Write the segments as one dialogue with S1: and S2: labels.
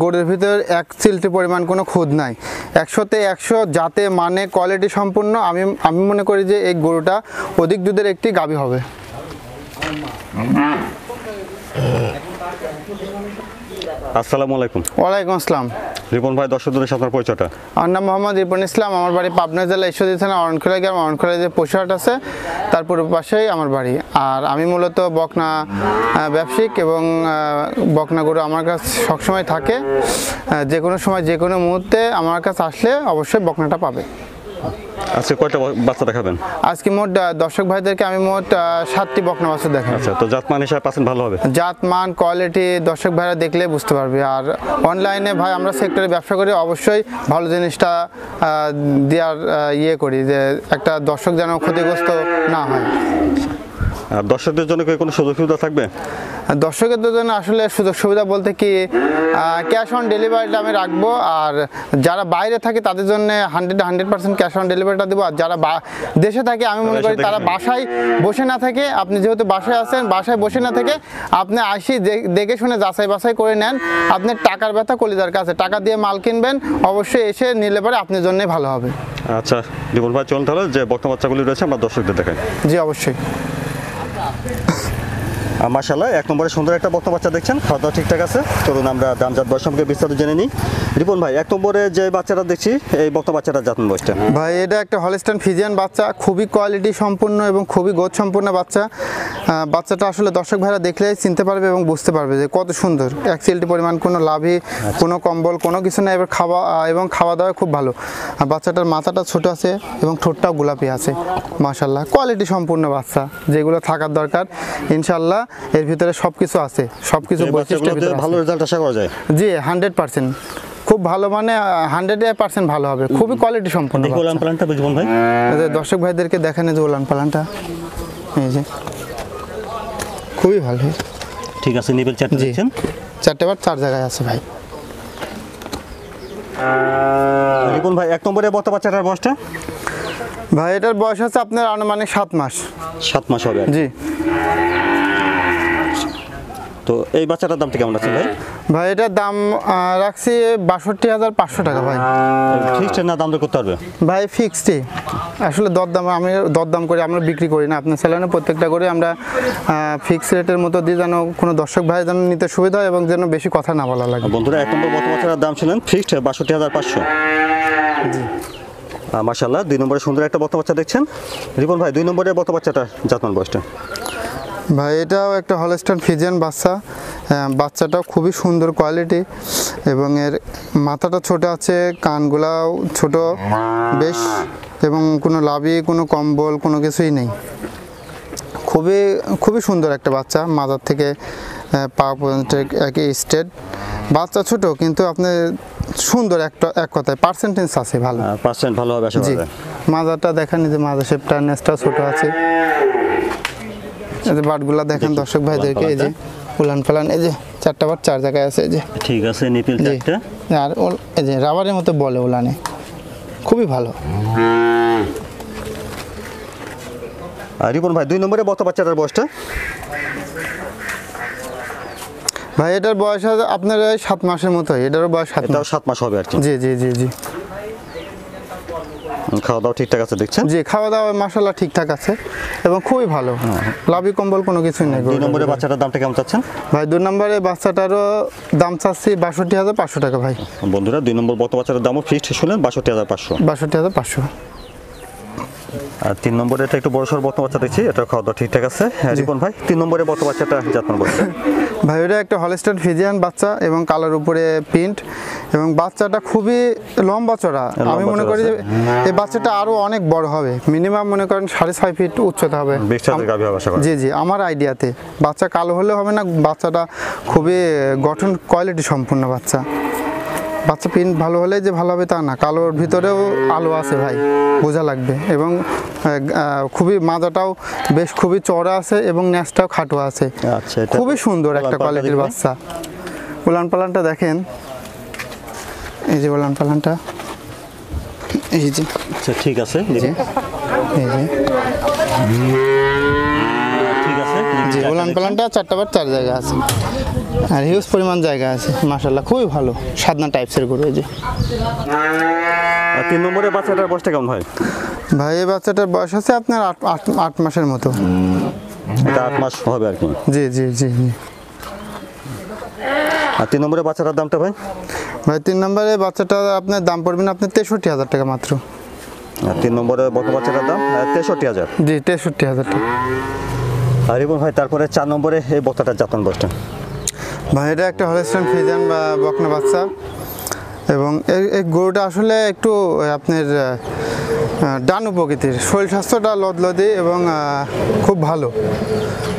S1: গরুর ভিতর এক চিলটি পরিমাণ কোনো খুদ নাই, 100-তে 100 জাতে মানে কোয়ালিটি সম্পূর্ণ। আমি মনে করি যে এই গরুটা অধিক দুধের একটি গাভী হবে।
S2: আসসালামু আলাইকুম।
S1: ওয়ালাইকুম আসসালাম।
S2: রিপন ভাই, দর্শকদের সাথে আপনার পরিচয়টা?
S1: আমার নাম মোহাম্মদ রিপন ইসলাম। আমার বাড়ি পাবনা জেলা ঈশ্বরদী থানা অরণখোলা গ্রাম। অরণখোলায় যে পশুহাট আছে তার পূর্ব পাশেই আমার বাড়ি। আর আমি মূলত বকনা ব্যবসায়িক এবং বকনা গরু আমার কাছে সবসময় থাকে। যে কোনো সময় যে কোনো মুহূর্তে আমার কাছে আসলে অবশ্যই বকনাটা পাবে।
S2: আজকে কয়টা বাচ্চা দেখাবেন?
S1: আজকে মোট দর্শক ভাইদেরকে আমি মোট 7টি বকনা বাচ্চা দেখাবো।
S2: আচ্ছা, তো জাতমান হিসাবে পাচ্ছেন ভালো হবে?
S1: জাত মান কোয়ালিটি দর্শক ভাইরা দেখলে বুঝতে পারবে। আর অনলাইনে ভাই আমরা সেক্টরে ব্যবসা করি, অবশ্যই ভালো জিনিসটা দেওয়ার করি, যে একটা দর্শক যেন ক্ষতিগ্রস্ত না হয়।
S2: আর দর্শকদের জন্য কি কোনো সুযোগ সুবিধা থাকবে?
S1: দর্শকদের জন্য আসলে সুযোগ সুবিধা বলতে কি, ক্যাশ অন ডেলিভারিটা আমি রাখবো। আর যারা বাইরে থাকে তাদের জন্য 100% ক্যাশ অন ডেলিভারিটা দেবো। আর যারা দেশে থাকে আমি মনে করি তারা বাসায় বসে না থেকে, আপনি যেহেতু বাসায় আছেন, বাসায় বসে না থেকে আপনি আসি দেখে শুনে যাচাই বাছাই করে নেন। আপনি টাকার ব্যথা কলিজার কাছে, টাকা দিয়ে মাল কিনবেন, অবশ্যই এসে নিলে পরে আপনার জন্যই ভালো হবে।
S2: আচ্ছা রিপন ভাই, চলুন তাহলে যে বর্তমান বাচ্চাগুলি রয়েছে আমরা দর্শকদের দেখাই।
S1: জি অবশ্যই।
S2: মাশাআল্লাহ, 1 নম্বরে সুন্দর একটা বর্তমান বাচ্চা দেখছেন, খাওয়া দাওয়া ঠিকঠাক আছে। চলুন আমরা দামজাত বয়স সম্পর্কে বিস্তারিত জেনে নিই। রিপন ভাই, 1 নম্বরে যে বাচ্চাটা দেখছি, এই বর্তমান বাচ্চাটার জাতমান বয়সটা?
S1: ভাই এটা একটা হলস্টাইন ফ্রিজিয়ান বাচ্চা, খুবই কোয়ালিটি সম্পূর্ণ এবং খুবই গোছ সম্পূর্ণ বাচ্চা। বাচ্চাটা আসলে দর্শক ভাইরা দেখলেই চিনতে পারবে এবং বুঝতে পারবে যে কত সুন্দর। 1 চিলটি পরিমাণ কোনো লাভই, কোনো কম্বল, কোনো কিছু নেই। এবার খাওয়া দাওয়া খুব ভালো। আর বাচ্চাটার মাথাটা ছোট আছে এবং ঠোঁটটাও গোলাপি আছে। মাশাআল্লাহ, কোয়ালিটি সম্পূর্ণ বাচ্চা, যেগুলো থাকার দরকার। ইনশাআল্লাহ এর ভিতরে সব কিছু আছে, সব কিছু বৈশিষ্ট্যের ভিতরে
S2: ভালো রেজাল্ট আশা করা যায়?
S1: জি 100%, খুব ভালো, মানে 100% ভালো হবে। খুবই কোয়ালিটি সম্পূর্ণ।
S2: ওলান পালানটা বুঝবন ভাই,
S1: দর্শক ভাইদেরকে দেখেন যে ওলান পালানটা, এই যে খুবই ভালো।
S2: ঠিক আছে, নিবেল 4টা দেখছেন?
S1: 4টে বার 4 জায়গায় আছে ভাই।
S2: রিপন ভাই, 1 নম্বরে বর্তমান বাচ্চাটার বয়সটা?
S1: ভাই এটার বয়স আছে আপনার আনুমানিক 7 মাস।
S2: 7 মাস হবে?
S1: জি।
S2: তো এই বাচ্চাটার দামটা কেমন আছে ভাই?
S1: ভাই এটার দাম রাখছি 62,500 টাকা ভাই।
S2: ফিক্সড না দাম দর করতে পারবে?
S1: ভাই ফিক্সডই, আসলে দরদাম করে আমরা বিক্রি করি না। আপনার চ্যানেলে প্রত্যেকটা করে আমরা ফিক্স রেটের মতো দিই, যেন কোনো দর্শক ভাই যেন নিতে সুবিধা হয় এবং যেন বেশি কথা না বলা লাগে।
S2: বন্ধুরা, 1 নম্বর বর্তমান বাচ্চাটার দাম শুনেন, ফিক্সড 62,500।
S1: জি।
S2: মাশাআল্লাহ, 2 নম্বরে সুন্দর একটা বর্তমান বাচ্চা দেখছেন। রিপন ভাই, 2 নম্বরে বর্তমান বাচ্চাটা জাতমান বয়সটা?
S1: ভাই এটাও একটা হলস্টাইন ফ্রিজিয়ান বাচ্চা। বাচ্চাটাও খুবই সুন্দর কোয়ালিটি এবং এর মাথাটা ছোট আছে, কানগুলাও ছোট বেশ, এবং কোনো লাভি, কোনো কম্বল, কোনো কিছুই নেই। খুবই সুন্দর একটা বাচ্চা, মাথার থেকে পা পর্যন্ত একই স্টেট। বাচ্চা ছোট কিন্তু আপনি সুন্দর, এক কথায় পার্সেন্টেজ আছে ভালো।
S2: পার্সেন্ট ভালো হবে আশা করা যায়।
S1: মাজাটা দেখেন, যে মাজা শেপটা, নেসটা ছোট আছে। এই যে বাটগুলা দেখেন দর্শক ভাইদেরকে, এই যে উলান পালান, এই যে 4টা বাট 4 জায়গায় আছে। এই যে
S2: ঠিক আছে, নিপিল 4টা।
S1: আর এই যে রাবারের মতো বলে উলানে, খুবই ভালো।
S2: রিপন ভাই, 2 নম্বরে বর্তমান বাচ্চাটার বয়সটা?
S1: ভাই এটার বয়স আপনার 7 মাসের মতোই। এটারও বয়স 7 মাস।
S2: 7 মাস হবে আর কি?
S1: জি জি জি জি।
S2: খাওয়া দাওয়া ঠিকঠাক আছে দেখছেন?
S1: জি, খাওয়া দাওয়া মাশাআল্লাহ ঠিকঠাক আছে এবং খুবই ভালো। লাভি কম্বল কোনো কিছুই নেই।
S2: 2 নম্বরে বাচ্চাটার দামটা কেমন চাচ্ছেন?
S1: ভাই 2 নম্বরে বাচ্চাটারও দাম চাচ্ছি 62,500 টাকা ভাই।
S2: বন্ধুরা, 2 নম্বর বর্তমান বাচ্চাটার দামও ফিক্সড শুনলেন, 62,500।
S1: 62,500।
S2: আর 3 নম্বরে এটা একটু বড় সড় বর্তমান বাচ্চা দেখছি, এটা খাওয়া দাওয়া ঠিকঠাক আছে। রিপন ভাই, 3 নম্বরে বর্তমান বাচ্চাটা জাতমান বয়সটা?
S1: ভাই ওটা একটা হলস্টাইন ফ্রিজিয়ান বাচ্চা এবং কালার উপরে প্রিন্ট, এবং বাচ্চাটা খুবই লম্বা চড়া। আমি মনে করি যে এই বাচ্চাটা আরো অনেক বড় হবে, মিনিমাম মনে করেন 6.5 ফিট উচ্চতা হবে। জি জি, আমার আইডিয়াতে। বাচ্চা কালো হলে হবে না, বাচ্চাটা খুবই গঠন কোয়ালিটি সম্পূর্ণ বাচ্চা। বাচ্চা প্রিন্ট ভালো হলে যে ভালো হবে তা না, কালোর ভিতরেও আলো আছে ভাই, বোঝা লাগবে। এবং খুবই মাজাটাও বেশ খুবই চড়া আছে এবং ন্যাসটাও খাটো আছে।
S2: আচ্ছা,
S1: খুবই সুন্দর একটা কোয়ালিটির বাচ্চা। উলান পালানটা দেখেন, এই যে উলান পালানটা, এই যে।
S2: আচ্ছা ঠিক আছে,
S1: এই যে
S2: ঠিক আছে।
S1: উলান পালানটা 4টা বার 4 জায়গা আছে আর হিউজ পরিমাণ জায়গা আছে মাশাআল্লাহ খুবই ভালো সাদনা টাইপসের গরু এই যে।
S2: আর 3 নম্বরের বাচ্চাটার বয়সটা কেমন ভাই?
S1: ভাই এই বাচ্চাটার বয়স আছে আপনার 8 মাসের মতো।
S2: এটা 8 মাস হবে আর কি।
S1: জি জি জি জি।
S2: আর 3 নম্বরের বাচ্চাটার দামটা ভাই?
S1: ভাই 3 নম্বরে বাচ্চাটা আপনার দাম পড়বে না আপনার 63,000 টাকা মাত্র।
S2: আর 3 নম্বরের বকনা বাচ্চাটার দাম 63,000।
S1: জি 63,000 টাকা।
S2: আর রিপন ভাই তারপরে 4 নম্বরে এই বক্তাটার জাতমান বয়সটা?
S1: ভাই এটা একটা হলস্টাইন ফ্রিজিয়ান বা বকনা বাচ্চা এবং এই গরুটা আসলে একটু আপনার ডানু প্রকৃতির, শরীর স্বাস্থ্যটা লদলদি এবং খুব ভালো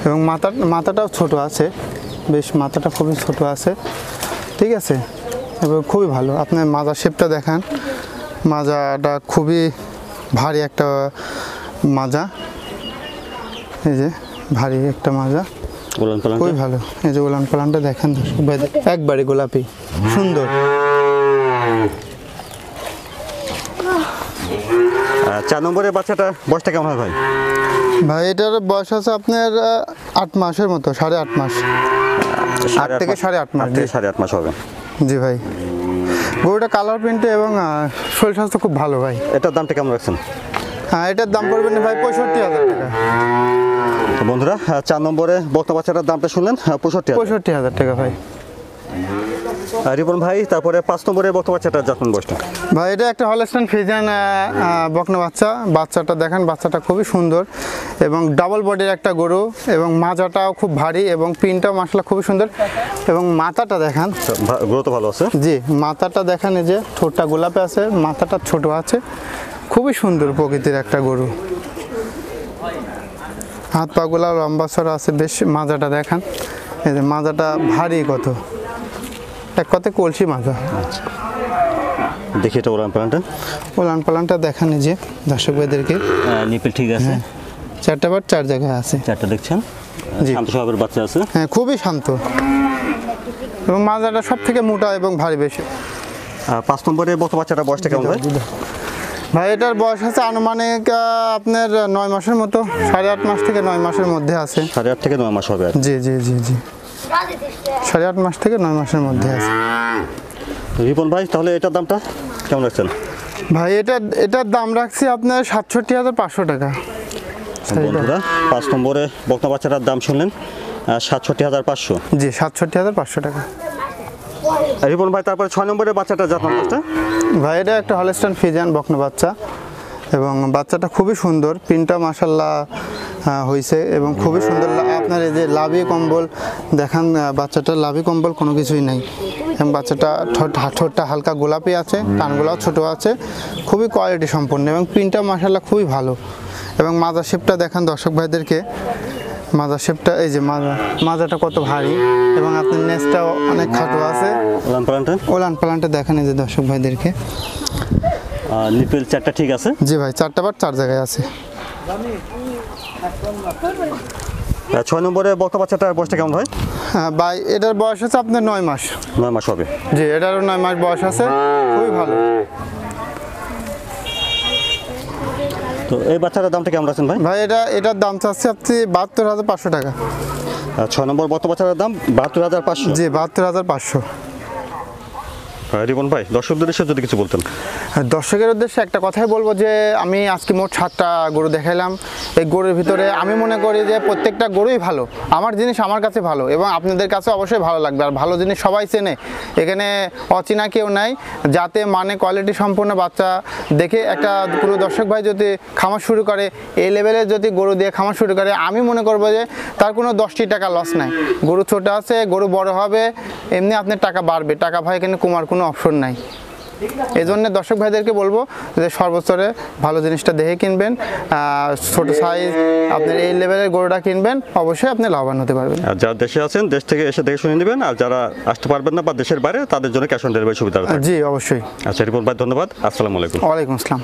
S1: এবং মাথাটাও ছোট আছে, বেশ মাথাটা খুবই ছোট আছে, ঠিক আছে, এবং খুবই ভালো। আপনার মাজা শেপটা দেখান, মাজাটা খুবই ভারী একটা মাজা, এই যে ভারী একটা মাজা,
S2: উলান পালান
S1: খুবই ভালো। এই যে উলান পালানটা দেখেন দর্শক ভাই, একবারে গোলাপি সুন্দর।
S2: 4 নম্বরের বাচ্চাটার বয়সটা কেমন হয় ভাই?
S1: ভাই এটার বয়স আছে আপনার 8 মাসের মতো, 8.5 মাস, 8 থেকে 8.5 মাস।
S2: 8 থেকে 8.5 মাস হবে।
S1: জি ভাই, গরুটা কালার প্রিন্টে এবং শরীর স্বাস্থ্য খুব ভালো ভাই।
S2: এটার দামটা কেমন রাখছেন?
S1: এটার দাম পড়বে না ভাই 65,000 টাকা।
S2: তো বন্ধুরা 4 নম্বরে বকনা বাচ্চাটার দামটা শুনলেন 65,000।
S1: 65,000 টাকা ভাই।
S2: রিপন ভাই তারপরে 5 নম্বরে বকনা বাচ্চাটার জাতমান বয়সটা?
S1: ভাই এটা একটা হলস্টাইন ফ্রিজিয়ান বকনা বাচ্চা। বাচ্চাটা দেখেন, বাচ্চাটা খুবই সুন্দর এবং ডাবল বডির একটা গরু এবং মাজাটাও খুব ভারী এবং পিনটাও মাশাআল্লাহ খুবই সুন্দর এবং মাথাটা দেখান।
S2: গরু তো ভালো আছে।
S1: জি, মাথাটা দেখেন, এই যে ঠোঁটটা গোলাপে আছে, মাথাটা ছোট আছে, খুবই সুন্দর প্রকৃতির একটা গরু। হাত পাগুলা লম্বা সরা আছে বেশ। মাজাটা দেখান, এই যে মাজাটা ভারী, কত এক কথায় কলসি মাজা।
S2: দেখি এটা উলান পালানটা।
S1: উলান পালানটা দেখান এই যে দর্শক ভাইদেরকে।
S2: নিপল ঠিক আছে,
S1: 4টা বার 4 জায়গায় আছে।
S2: 4টা দেখছেন।
S1: জি।
S2: শান্ত স্বভাবের বাচ্চা আছে।
S1: হ্যাঁ, খুবই শান্ত এবং মাজাটা সব থেকে মোটা এবং ভারী বেশি।
S2: 5 নম্বরে বকনা বাচ্চাটার বয়সটা কেমন ভাই?
S1: ভাই এটার বয়স আছে আনুমানিক আপনার 9 মাসের মতো, 8.5 মাস থেকে 9 মাসের মধ্যে আছে।
S2: 8.5 থেকে 9 মাস হবে আর কি।
S1: জি জি জি জি, 8.5 মাস থেকে 9 মাসের মধ্যে আছে।
S2: রিপন ভাই তাহলে এটার দামটা কেমন রাখছেন?
S1: ভাই এটার দাম রাখছি আপনার 67,500 টাকা।
S2: বন্ধুরা 5 নম্বরে বকনা বাচ্চাটার দাম শুনলেন 67,500।
S1: জি, 67,500 টাকা।
S2: রিপন ভাই তারপরে 6 নম্বরে বাচ্চাটার জাতমান বয়সটা?
S1: ভাই এটা একটা হলস্টাইন ফ্রিজিয়ান বকনা বাচ্চা এবং বাচ্চাটা খুবই সুন্দর, পিনটা মাশাআল্লাহ হয়েছে এবং খুবই সুন্দর। আপনার এই যে লাভি কম্বল দেখান, বাচ্চাটার লাভি কম্বল কোনো কিছুই নাই এবং বাচ্চাটা ঠোঁটটা হালকা গোলাপি আছে, কানগুলাও ছোট আছে, খুবই কোয়ালিটি সম্পন্ন এবং পিনটা মাশাআল্লাহ খুবই ভালো এবং মাজা শেপটা দেখান দর্শক ভাইদেরকে। মাজা শেপটা, এই যে মাজাটা কত ভারী এবং আপনার নেজটাও অনেক খাটো আছে।
S2: উলান পালানটা?
S1: উলান পালানটা দেখান এই যে দর্শক ভাইদেরকে।
S2: নিপল 4টা ঠিক আছে?
S1: জি ভাই, 4টা বার 4 জায়গায় আছে।
S2: 6 নম্বরে বকনা বাচ্চাটার বয়সটা কেমন হয়?
S1: হ্যাঁ ভাই, এটার বয়স আছে আপনার 9 মাস।
S2: 9 মাস হবে।
S1: জি, এটারও 9 মাস বয়স আছে, খুবই ভালো।
S2: তো এই বাচ্চাটার দামটা কেমন রাখছেন ভাই?
S1: ভাই এটার দাম চাচ্ছি আপনি 72,500 টাকা।
S2: 6 নম্বর বকনা বাচ্চাটার দাম 72,500।
S1: জি, 72,500।
S2: রিপন ভাই দর্শকদের উদ্দেশ্যে যদি কিছু বলতেন।
S1: দর্শকের উদ্দেশ্যে একটা কথাই বলবো যে আমি আজকে মোট 7টা গরু দেখাইলাম। এই গরুর ভিতরে আমি মনে করি যে প্রত্যেকটা গরুই ভালো, আমার জিনিস আমার কাছে ভালো এবং আপনাদের কাছে অবশ্যই ভালো লাগবে। আর ভালো জিনিস সবাই চেনে, এখানে অচেনা কেউ নাই। যাতে মানে কোয়ালিটি সম্পন্ন বাচ্চা দেখে একটা কোনো দর্শক ভাই যদি খামার শুরু করে, এই লেভেলে যদি গরু দিয়ে খামার শুরু করে, আমি মনে করবো যে তার কোনো 10টি টাকা লস নাই। গরু ছোট আছে, গরু বড় হবে, এমনি আপনার টাকা বাড়বে, টাকা ভাই এখানে কমার কোনো অপশন নাই। এই জন্য দর্শক ভাইদেরকে বলবো যে সর্বোচ্চরে ভালো জিনিসটা দেখে কিনবেন। ছোট সাইজ আপনার এই লেভেলের গরুটা কিনবেন, অবশ্যই আপনি লাভবান হতে পারবেন।
S2: আর যারা দেশে আছেন দেশ থেকে এসে দেখে শুনে নেবেন, আর যারা আসতে পারবেন না বা দেশের বাইরে তাদের জন্য ক্যাশ অন ডেলিভারি সুবিধা থাকবে।
S1: জি অবশ্যই।
S2: আচ্ছা রিপন ভাই ধন্যবাদ, আসসালামু আলাইকুম।
S1: ওয়ালাইকুম আসসালাম।